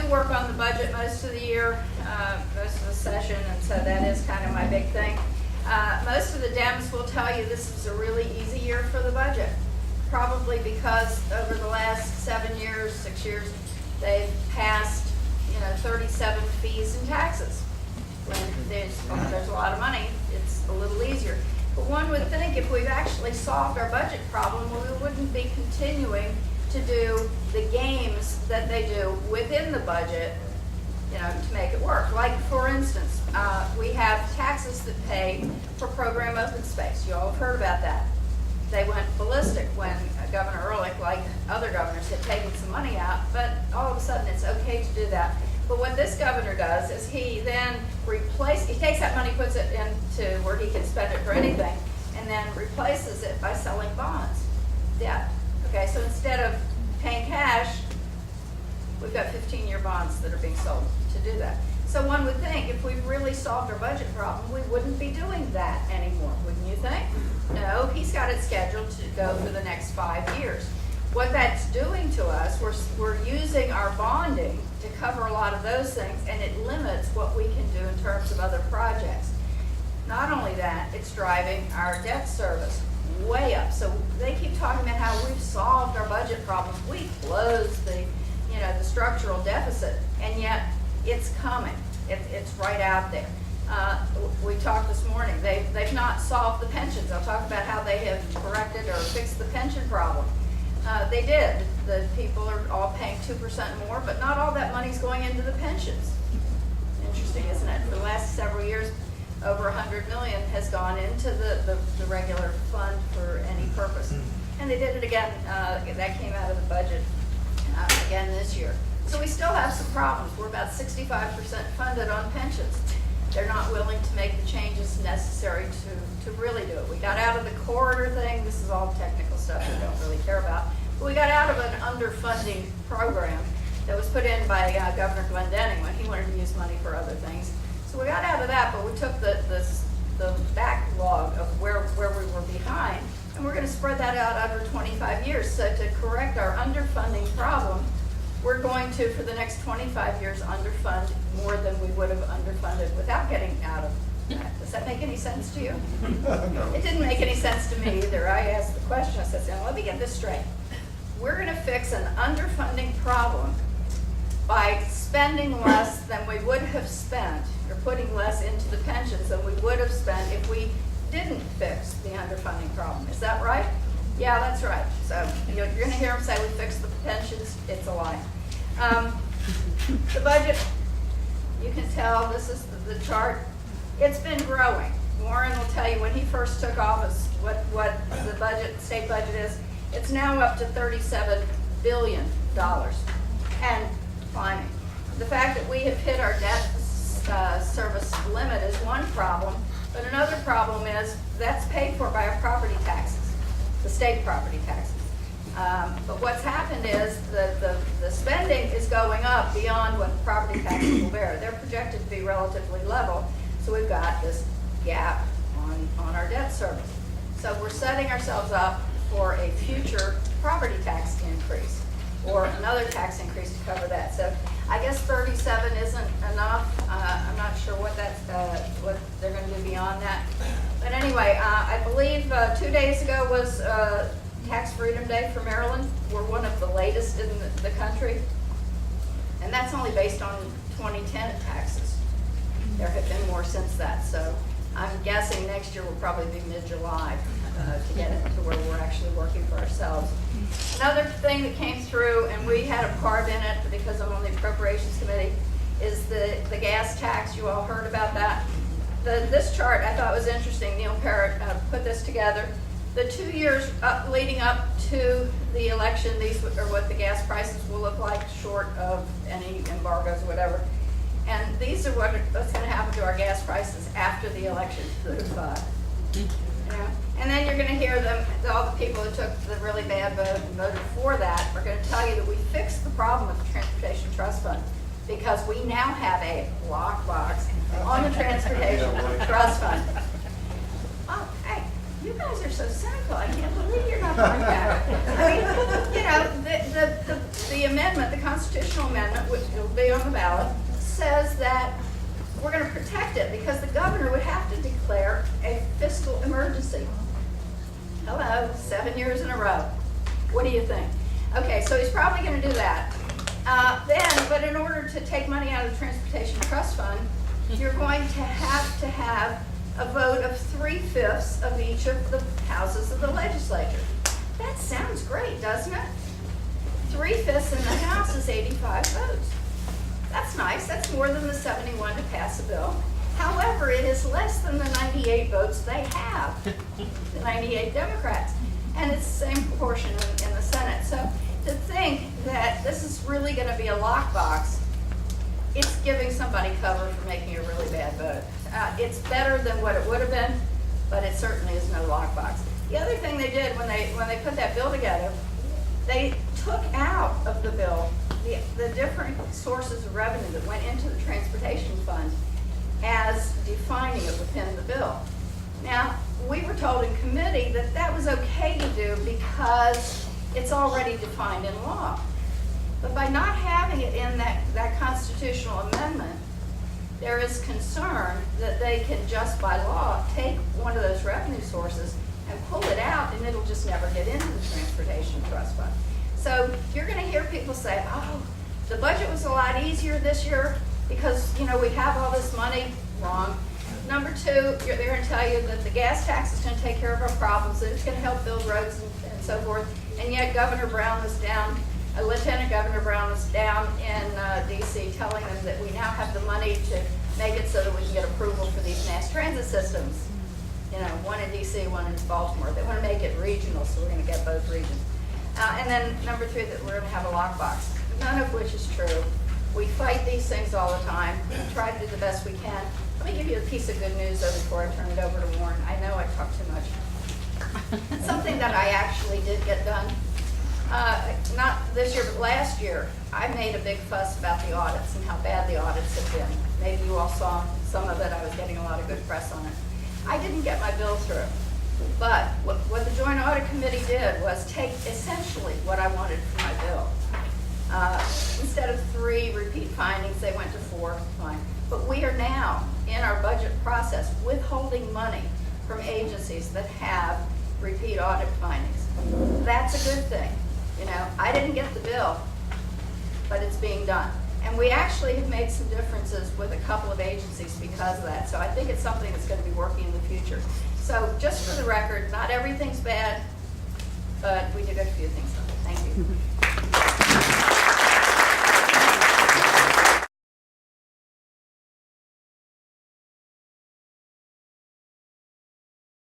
work on the budget most of the year, most of the session, and so that is kind of my big thing. Most of the Dems will tell you this was a really easy year for the budget, probably because over the last 7 years, 6 years, they've passed 37 fees and taxes. When there's a lot of money, it's a little easier. But one would think if we've actually solved our budget problem, we wouldn't be continuing to do the games that they do within the budget, to make it work. Like, for instance, we have taxes that pay for program open space. You all have heard about that. They went ballistic when Governor Ehrlich, like other governors, had taken some money out, but all of a sudden it's okay to do that. But what this governor does is he then he takes that money, puts it into where he can spend it for anything, and then replaces it by selling bonds, debt. Okay, so instead of paying cash, we've got 15-year bonds that are being sold to do that. So one would think if we've really solved our budget problem, we wouldn't be doing that anymore, wouldn't you think? No, he's got it scheduled to go for the next 5 years. What that's doing to us, we're using our bonding to cover a lot of those things, and it limits what we can do in terms of other projects. Not only that, it's driving our debt service way up. So they keep talking about how we've solved our budget problems. We closed the structural deficit, and yet it's coming. It's right out there. We talked this morning. They've not solved the pensions. I'll talk about how they have corrected or fixed the pension problem. They did. The people are all paying 2% more, but not all that money's going into the pensions. Interesting, isn't it? For the last several years, over $100 million has gone into the regular fund for any purpose. And they did it again. That came out of the budget again this year. So we still have some problems. We're about 65% funded on pensions. They're not willing to make the changes necessary to really do it. We got out of the corridor thing. This is all technical stuff we don't really care about. But we got out of an underfunding program that was put in by Governor Glendening when he wanted to use money for other things. So we got out of that, but we took the backlog of where we were behind, and we're going to spread that out over 25 years. So to correct our underfunding problem, we're going to, for the next 25 years, underfund more than we would have underfunded without getting out of that. Does that make any sense to you? No. It didn't make any sense to me either. I asked the question. I said, now let me get this straight. We're going to fix an underfunding problem by spending less than we would have spent, or putting less into the pensions than we would have spent if we didn't fix the underfunding problem. Is that right? Yeah, that's right. So you're going to hear them say we fixed the pensions. It's a lie. The budget, you can tell, this is the chart. It's been growing. Warren will tell you when he first took office what the state budget is. It's now up to $37 billion and climbing. The fact that we have hit our debt service limit is one problem, but another problem is that's paid for by our property taxes, the state property taxes. But what's happened is the spending is going up beyond what the property taxes will bear. They're projected to be relatively level, so we've got this gap on our debt service. So we're setting ourselves up for a future property tax increase or another tax increase to cover that. So I guess 37 isn't enough. I'm not sure what they're going to do beyond that. But anyway, I believe 2 days ago was Tax Freedom Day for Maryland. We're one of the latest in the country. And that's only based on 2010 taxes. There have been more since that. So I'm guessing next year will probably be mid-July to get it to where we're actually working for ourselves. Another thing that came through, and we had a part in it because I'm on the Appropriations Committee, is the gas tax. You all heard about that. This chart I thought was interesting. Neil Parrott put this together. The 2 years leading up to the election, these are what the gas prices will look like, short of any embargoes or whatever. And these are what's going to happen to our gas prices after the election. And then you're going to hear all the people who took the really bad vote and voted for that are going to tell you that we fixed the problem with the Transportation Trust Fund because we now have a lockbox on the Transportation Trust Fund. Oh, hey, you guys are so cynical. I can't believe you're not going back. I mean, the the amendment, the constitutional amendment, which will be on the ballot, says that we're going to protect it because the governor would have to declare a fiscal emergency. Hello, 7 years in a row. What do you think? Okay, so he's probably going to do that. But in order to take money out of the Transportation Trust Fund, you're going to have a vote of 3/5 of each of the houses of the legislature. That sounds great, doesn't it? 3/5 in the House is 85 votes. That's nice. That's more than the 71 to pass a bill. However, it is less than the 98 votes they have, the 98 Democrats. And it's the same proportion in the Senate. So to think that this is really going to be a lockbox, it's giving somebody cover for making a really bad vote. It's better than what it would have been, but it certainly is no lockbox. The other thing they did when they put that bill together, they took out of the bill the different sources of revenue that went into the transportation fund as defining it within the bill. Now, we were told in committee that that was okay to do because it's already defined in law. But by not having it in that constitutional amendment, there is concern that they can just by law take one of those revenue sources and pull it out, and it'll just never get into the Transportation Trust Fund. So you're going to hear people say, oh, the budget was a lot easier this year because, we have all this money. Wrong. Number two, they're going to tell you that the gas tax is going to take care of our problems, that it's going to help build roads and so forth. And yet Governor Brown is down, Lieutenant Governor Brown is down in D.C. telling them that we now have the money to make it so that we can get approval for these mass transit systems. One in D.C., one in Baltimore. They want to make it regional, so we're going to get both regions. And then number three, that we're going to have a lockbox, none of which is true. We fight these things all the time. We try to do the best we can. Let me give you a piece of good news, though, before I turn it over to Warren. I know I talk too much. Something that I actually did get done, not this year, but last year, I made a big fuss about the audits and how bad the audits have been. Maybe you all saw some of it. I was getting a lot of good press on it. I didn't get my bill through. But what the Joint Audit Committee did was take essentially what I wanted for my bill. Instead of 3 repeat findings, they went to 4. Fine. But we are now, in our budget process, withholding money from agencies that have repeat audit findings. That's a good thing. I didn't get the bill, but it's being done. And we actually have made some differences with a couple of agencies because of that. So I think it's something that's going to be working in the future. So just for the record, not everything's bad, but we did a few things. Thank you.